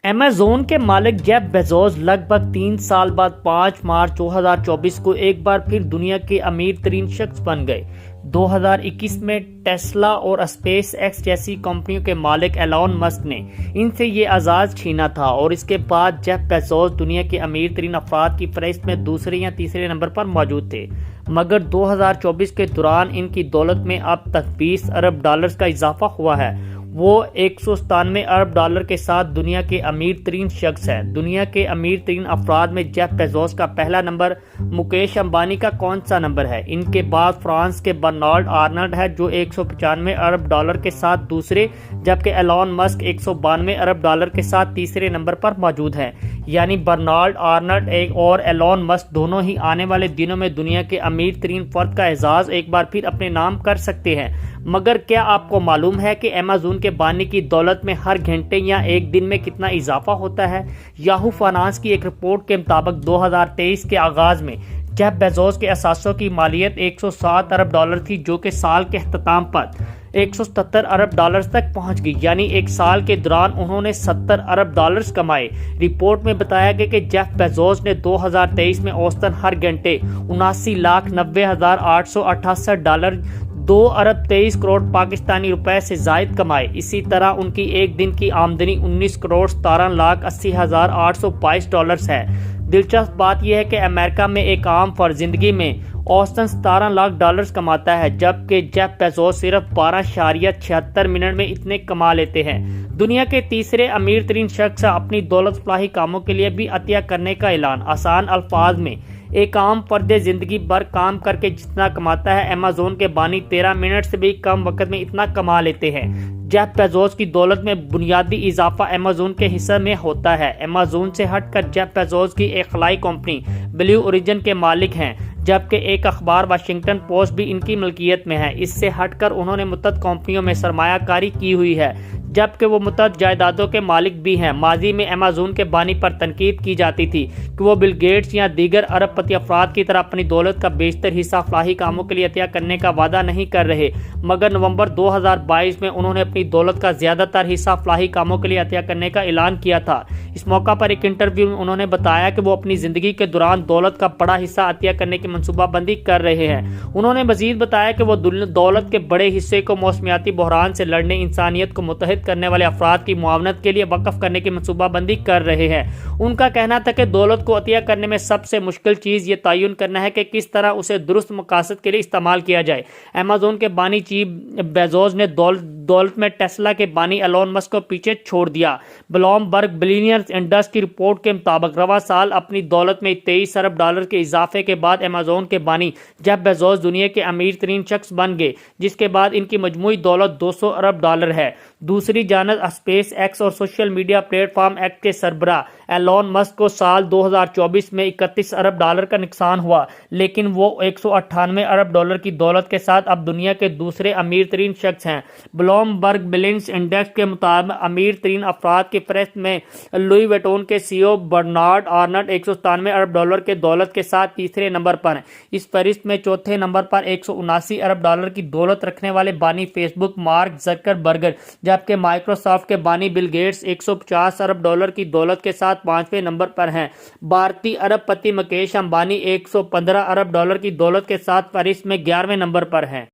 Amazon کے مالک Jeff Bezos لگ بھگ 3 سال بعد 5 مارچ 2024 کو ایک بار پھر دنیا کے امیر ترین شخص بن گئے۔ 2021 میں ٹیسلا اور اسپیس ایکس جیسی کمپنیوں کے مالک ایلون مسک نے ان سے یہ اعزاز چھینا تھا، اور اس کے بعد جیف بیزوس دنیا کے امیر ترین افراد کی فہرست میں دوسرے یا تیسرے نمبر پر موجود تھے، مگر 2024 کے دوران ان کی دولت میں اب تک 20 ارب ڈالرز کا اضافہ ہوا ہے۔ وہ 197 ارب ڈالر کے ساتھ دنیا کے امیر ترین شخص ہے۔ دنیا کے امیر ترین افراد میں جیف بیزوس کا پہلا نمبر مکیش امبانی کا کون سا نمبر ہے؟ ان کے بعد فرانس کے برنارڈ آرنلڈ ہے جو 195 ارب ڈالر کے ساتھ دوسرے، جبکہ ایلون مسک 192 ارب ڈالر کے ساتھ تیسرے نمبر پر موجود ہے۔ یعنی برنارڈ آرنلڈ اور ایلون مسک دونوں ہی آنے والے دنوں میں دنیا کے امیر ترین فرد کا اعزاز ایک بار پھر اپنے نام کر سکتے ہیں۔ مگر کیا آپ کو معلوم ہے کہ ایمیزون کے بانی کی دولت میں ہر گھنٹے یا ایک دن میں کتنا اضافہ ہوتا ہے؟ یاہو فائنانس کی ایک رپورٹ کے مطابق 2023 کے آغاز میں جیف بیزوس کے اثاثوں کی مالیت 107 ارب ڈالر تھی، جو کہ سال کے اختتام پر 177 ارب ڈالرز تک پہنچ گئی، یعنی ایک سال کے دوران انہوں نے 70 ارب ڈالرز کمائے۔ رپورٹ میں بتایا گیا کہ جیف بیزوس نے 2023 میں اوسطاً ہر گھنٹے 79,90,868 ڈالر 2 ارب 23 کروڑ پاکستانی روپے سے زائد کمائے۔ اسی طرح ان کی ایک دن کی آمدنی 19 کروڑ 17,80,822 ڈالرز ہے۔ دلچسپ بات یہ ہے کہ امریکہ میں ایک عام فرد زندگی میں اوسطاً 17 لاکھ ڈالرز کماتا ہے، جبکہ جیف بیزوس صرف 12.76 منٹ میں اتنے کما لیتے ہیں۔ دنیا کے تیسرے امیر ترین شخص اپنی دولت فلاحی کاموں کے لیے بھی عطیہ کرنے کا اعلان۔ آسان الفاظ میں ایک عام فرد زندگی بھر کام کر کے جتنا کماتا ہے، ایمیزون کے بانی 13 منٹ سے بھی کم وقت میں اتنا کما لیتے ہیں۔ جیف بیزوس کی دولت میں بنیادی اضافہ ایمیزون کے حصے میں ہوتا ہے۔ ایمیزون سے ہٹ کر جیف بیزوس کی ایک خلائی کمپنی بلیو اوریجن کے مالک ہیں، جبکہ ایک اخبار واشنگٹن پوسٹ بھی ان کی ملکیت میں ہے۔ اس سے ہٹ کر انہوں نے متعدد کمپنیوں میں سرمایہ کاری کی ہوئی ہے، جبکہ وہ متعدد جائیدادوں کے مالک بھی ہیں۔ ماضی میں ایمیزون کے بانی پر تنقید کی جاتی تھی کہ وہ بل گیٹس یا دیگر ارب پتی افراد کی طرح اپنی دولت کا بیشتر حصہ فلاحی کاموں کے لیے عطیہ کرنے کا وعدہ نہیں کر رہے، مگر نومبر 2022 میں انہوں نے اپنی دولت کا زیادہ تر حصہ فلاحی کاموں کے لیے عطیہ کرنے کا اعلان کیا تھا۔ اس موقع پر ایک انٹرویو میں انہوں نے بتایا کہ وہ اپنی زندگی کے دوران دولت کا بڑا حصہ عطیہ کرنے کی منصوبہ بندی کر رہے ہیں۔ انہوں نے مزید بتایا کہ وہ دولت کے بڑے حصے کو موسمیاتی بحران سے لڑنے، انسانیت کو متحد کرنے والے افراد کی معاونت کے لیے وقف کرنے کی منصوبہ بندی کر رہے ہیں۔ ان کا کہنا تھا کہ دولت کو عطیہ کرنے میں سب سے مشکل چیز یہ تعین کرنا ہے کہ کس طرح اسے درست مقاصد کے لیے استعمال کیا جائے۔ ایمیزون کے بانی جیف بیزوس نے دولت میں ٹیسلا کے بانی ایلون مسک کو پیچھے چھوڑ دیا۔ بلومبرگ بلینئرز انڈیکس کی رپورٹ کے مطابق رواں سال اپنی دولت میں 23 ارب ڈالر کے اضافے کے بعد ایمیزون کے بانی جیف بیزوس دنیا کے امیر ترین شخص بن گئے، جس کے بعد ان کی مجموعی دولت 200 ارب ڈالر ہے۔ دوسری جانب اسپیس ایکس اور social media plate form x کے سربراہ ایلون مسک کو سال 2024 میں 31 ارب ڈالر کا نقصان ہوا، لیکن وہ 198 ارب ڈالر کی دولت کے ساتھ اب دنیا کے دوسرے امیر ترین شخص ہیں۔ بلومبرگ بلینئرز انڈیکس کے مطابق امیر ترین افراد کی فہرست میں لوئی ویٹون کے سی ای او برنارڈ آرنلڈ 197 ارب ڈالر کے دولت کے ساتھ تیسرے نمبر پر ہیں۔ اس فہرست میں چوتھے نمبر پر 179 ارب ڈالر کی دولت رکھنے والے بانی فیس بک مارک زکربرگ، جبکہ مائیکروسافٹ کے بانی بل گیٹس 150 ارب ڈالر کی دولت کے ساتھ 5ویں نمبر پر ہیں۔ بھارتی ارب پتی مکیش امبانی 115 ارب ڈالر کی دولت کے ساتھ فہرست میں 11ویں نمبر پر ہیں۔